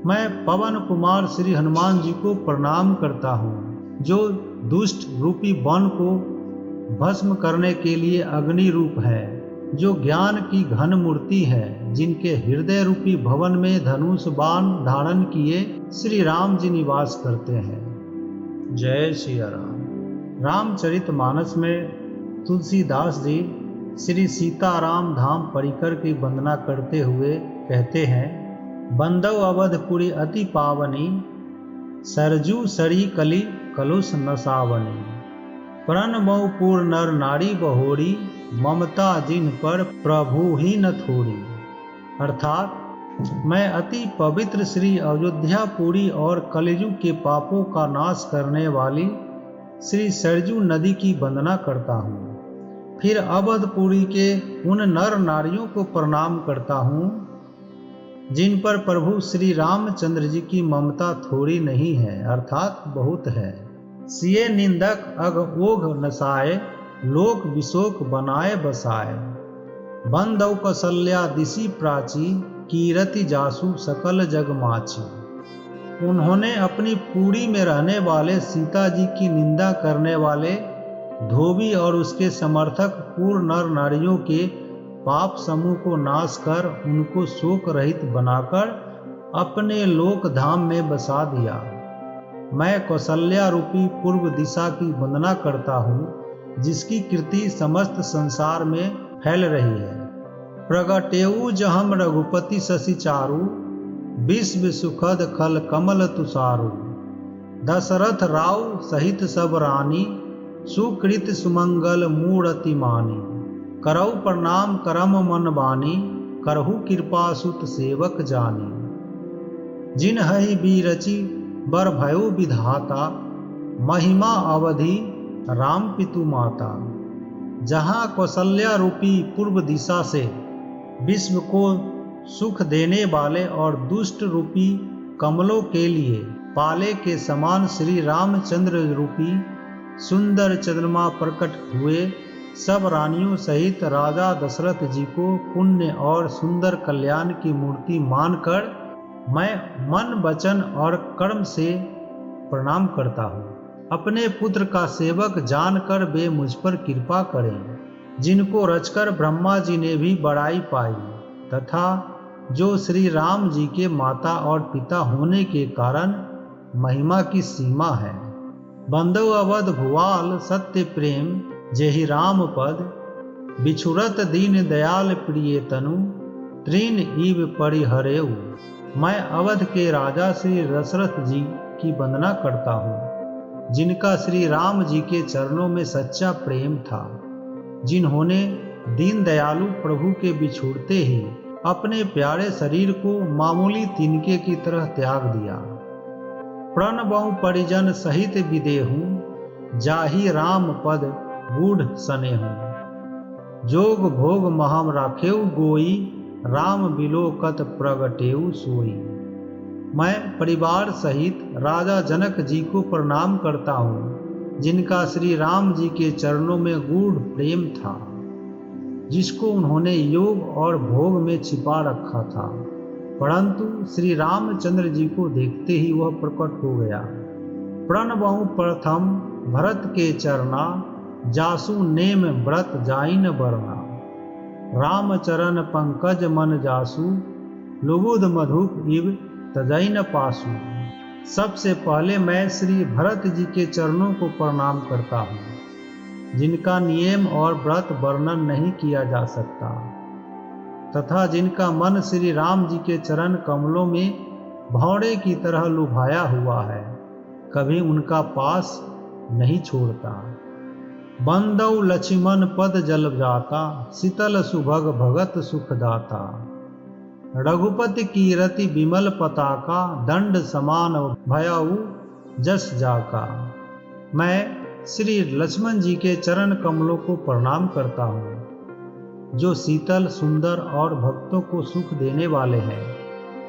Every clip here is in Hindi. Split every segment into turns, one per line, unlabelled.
मैं पवन कुमार श्री हनुमान जी को प्रणाम करता हूँ, जो दुष्ट रूपी वन को भस्म करने के लिए अग्नि रूप है, जो ज्ञान की घन मूर्ति है, जिनके हृदय रूपी भवन में धनुष बाण धारण किए श्री राम जी निवास करते हैं। जय सिया राम। रामचरितमानस में तुलसीदास जी श्री सीताराम धाम परिकर की वंदना करते हुए कहते हैं, बंदव अवधपुरी अति पावनी, सरजू सरी कली कलुष नसावनी, प्रण मऊपुर नर नारी बहोरी, ममता जिन पर प्रभु ही न थोड़ी। अर्थात मैं अति पवित्र श्री अयोध्यापुरी और कलयुग के पापों का नाश करने वाली श्री सरजू नदी की वंदना करता हूँ। फिर अवधपुरी के उन नर नारियों को प्रणाम करता हूँ जिन पर प्रभु श्री रामचंद्र जी की ममता थोड़ी नहीं है, अर्थात बहुत है। सिए निंदक अग ओघ नसाए, लोक विशोक बनाए बसाए, बंदौ कौसल्या दिशि प्राची, कीरति जासु सकल जग माची। उन्होंने अपनी पुरी में रहने वाले सीता जी की निंदा करने वाले धोबी और उसके समर्थक पूर्ण नर नारियों के पाप समूह को नाश कर उनको शोक रहित बनाकर अपने लोक धाम में बसा दिया। मैं कौशल्या रूपी पूर्व दिशा की वंदना करता हूँ, जिसकी कीर्ति समस्त संसार में फैल रही है। प्रगटेऊ जहम रघुपति शशि चारु, विश्व सुखद खल कमल तुषारु, दशरथ राव सहित सब रानी, सुकृत सुमंगल मूर्ति मानी, करऊ प्रणाम करम मन बानी, करहु कृपा सुत सेवक जानी। जिन हहि बीरचि बर भयो विधाता, महिमा अवधि राम पितु माता। जहाँ कौशल्या रूपी पूर्व दिशा से विश्व को सुख देने वाले और दुष्ट रूपी कमलों के लिए पाले के समान श्री रामचंद्र रूपी सुंदर चंद्रमा प्रकट हुए, सब रानियों सहित राजा दशरथ जी को पुण्य और सुंदर कल्याण की मूर्ति मानकर मैं मन वचन और कर्म से प्रणाम करता हूँ। अपने पुत्र का सेवक जानकर वे मुझ पर कृपा करें, जिनको रचकर ब्रह्मा जी ने भी बड़ाई पाई, तथा जो श्री राम जी के माता और पिता होने के कारण महिमा की सीमा है। बंदव अवध भुआल सत्य प्रेम, जेहि राम पद, बिछुरत दीन दयाल प्रिय तनु, तृण ईव परिहरेऊ। मैं अवध के राजा श्री दशरथ जी की वंदना करता हूँ, जिनका श्री राम जी के चरणों में सच्चा प्रेम था, जिन्होंने दीन दयालु प्रभु के बिछुड़ते ही अपने प्यारे शरीर को मामूली तिनके की तरह त्याग दिया। प्रणबहु परिजन सहित विदेहूँ, जाहि राम पद गूढ़ सनेहूँ। जोग भोग महम राखेऊ गोई, राम बिलोकत प्रगटेऊ सोई। मैं परिवार सहित राजा जनक जी को प्रणाम करता हूँ, जिनका श्री राम जी के चरणों में गूढ़ प्रेम था, जिसको उन्होंने योग और भोग में छिपा रखा था, परंतु श्री रामचंद्र जी को देखते ही वह प्रकट हो गया। प्रणबहु प्रथम भरत के चरना, जासु नेम व्रत जाइन बरना। रामचरण पंकज मन जासु, लुबुध मधुप इव तजैन पासु। सबसे पहले मैं श्री भरत जी के चरणों को प्रणाम करता हूँ, जिनका नियम और व्रत वर्णन नहीं किया जा सकता, तथा जिनका मन श्री राम जी के चरण कमलों में भौरे की तरह लुभाया हुआ है, कभी उनका पास नहीं छोड़ता। बंदौ लक्ष्मण पद जल जाता, शीतल सुभग भगत सुखदाता। रघुपति कीरति विमल पताका, दंड समान भयाऊ जस जाका। मैं श्री लक्ष्मण जी के चरण कमलों को प्रणाम करता हूँ, जो शीतल सुंदर और भक्तों को सुख देने वाले हैं।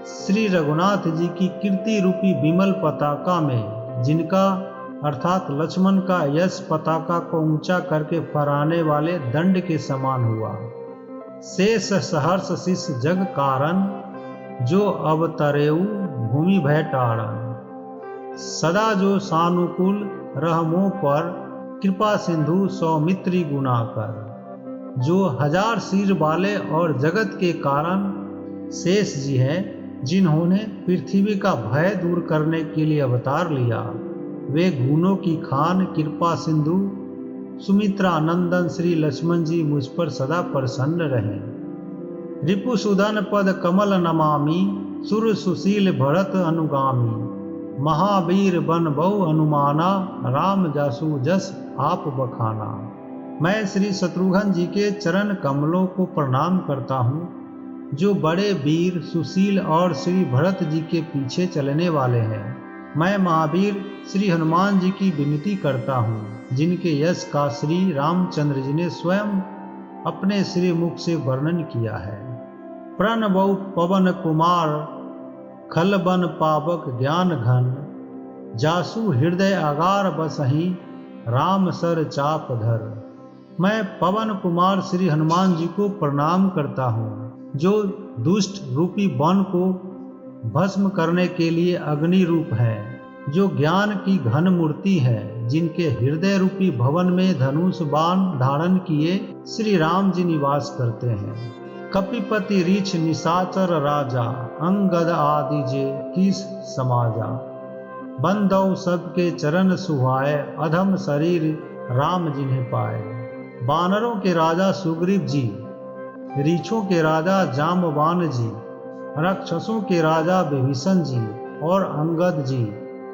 श्री रघुनाथ जी की कीर्ति रूपी विमल पताका में, जिनका अर्थात लक्ष्मण का यश पताका को ऊंचा करके फहराने वाले दंड के समान हुआ। शेष सहर्ष शिष जग कारण, जो अवतरेऊ भूमि भय टाड़न। सदा जो सानुकूल रहमों पर कृपा सिंधु सौमित्री गुना कर। जो 1000 सिर वाले और जगत के कारण शेष जी है, जिन्होंने पृथ्वी का भय दूर करने के लिए अवतार लिया, वे गुणों की खान कृपा सिंधु सुमित्रा नंदन श्री लक्ष्मण जी मुझ पर सदा प्रसन्न रहे। रिपुसुदन पद कमल नमामि सुर सुशील भरत अनुगामी। महावीर बन बहु अनुमाना राम जासु जस आप बखाना। मैं श्री शत्रुघ्न जी के चरण कमलों को प्रणाम करता हूँ, जो बड़े वीर सुशील और श्री भरत जी के पीछे चलने वाले हैं। मैं महावीर श्री हनुमान जी की विनती करता हूँ, जिनके यश का श्री रामचंद्र जी ने स्वयं अपने श्री मुख से वर्णन किया है। प्रणबौ पवन कुमार खल बन पावक ज्ञान घन। जासु हृदय अगार बसहि राम सर चाप धर। मैं पवन कुमार श्री हनुमान जी को प्रणाम करता हूँ, जो दुष्ट रूपी वन को भस्म करने के लिए अग्नि रूप है, जो ज्ञान की घन मूर्ति है, जिनके हृदय रूपी भवन में धनुष बाण धारण किए श्री राम जी निवास करते हैं। कपिपति रीछ निशाचर राजा अंगद आदि जे किस समाजा। बंदौ सबके चरण सुहाए अधम शरीर राम जिन्हें पाए। वानरों के राजा सुग्रीव जी, रीछों के राजा जामवान जी, राक्षसों के राजा विभीषण जी और अंगद जी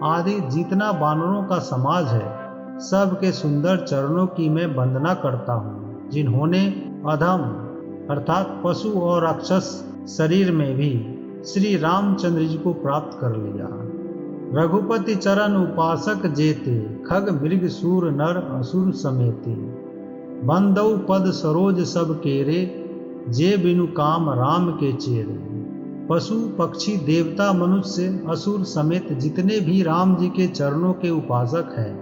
आदि जितना वानरों का समाज है, सबके सुंदर चरणों की मैं वंदना करता हूँ, जिन्होंने अधम अर्थात पशु और राक्षस शरीर में भी श्री रामचंद्र जी को प्राप्त कर लिया। रघुपति चरण उपासक जेते खग मृग सूर नर असुर समेते। बंदौ पद सरोज सब केरे जे बिनु काम राम के चेरे। पशु पक्षी देवता मनुष्य असुर समेत जितने भी राम जी के चरणों के उपासक हैं,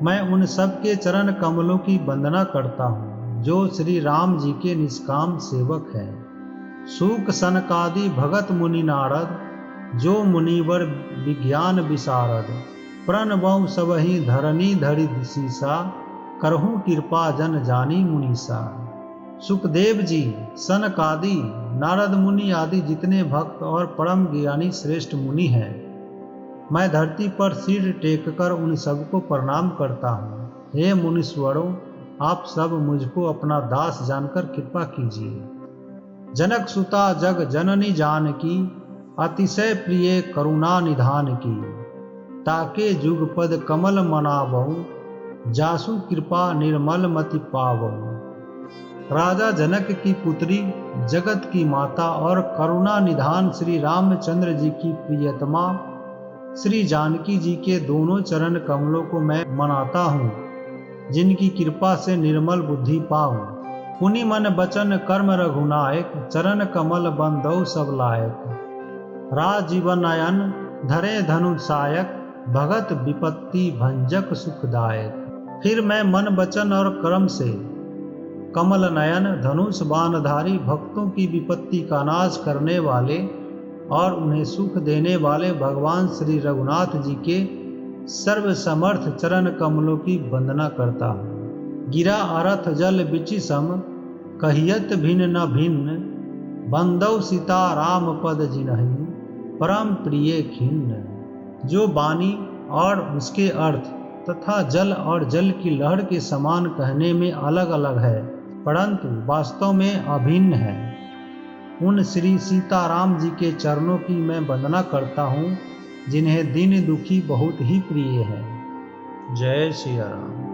मैं उन सब के चरण कमलों की वंदना करता हूँ, जो श्री राम जी के निष्काम सेवक हैं। सूक सनकादि भगत मुनि नारद, जो मुनिवर विज्ञान विशारद। प्रणबौ सबहि धरनी धरि सीसा, करहूँ कृपा जन जानी मुनीसा। सुखदेव जी, सनकादि, नारद मुनि आदि जितने भक्त और परम ज्ञानी श्रेष्ठ मुनि हैं, मैं धरती पर सिर टेक कर उन सबको प्रणाम करता हूँ। हे मुनीश्वरों, आप सब मुझको अपना दास जानकर कृपा कीजिए। जनक सुता जग जननी जानकी, अतिशय प्रिय करुणा निधान की। ताके जुगपद कमल मनावहु, जासु कृपा निर्मल मति पावहु। राजा जनक की पुत्री, जगत की माता और करुणा निधान श्री रामचंद्र जी की प्रियतमा श्री जानकी जी के दोनों चरण कमलों को मैं मनाता हूँ, जिनकी कृपा से निर्मल बुद्धि पाऊं। पुनि मन बचन कर्म रघुनायक, चरण कमल बंदौ सब लायक। राजीवन नयन धरे धनु सायक, भगत विपत्ति भंजक सुखदायक। फिर मैं मन वचन और कर्म से कमल नयन धनुष बाणधारी भक्तों की विपत्ति का नाश करने वाले और उन्हें सुख देने वाले भगवान श्री रघुनाथ जी के सर्व समर्थ चरण कमलों की वंदना करता हूँ। गिरा अरथ जल बिचि सम, कहियत भिन्न न भिन्न। बंदौ सीता राम पद जिनहि, परम प्रिय खिन्न। जो वाणी और उसके अर्थ तथा जल और जल की लहर के समान कहने में अलग अलग है, परंतु वास्तव में अभिन्न है, उन श्री सीताराम जी के चरणों की मैं वंदना करता हूँ, जिन्हें दीन दुखी बहुत ही प्रिय है। जय श्री राम।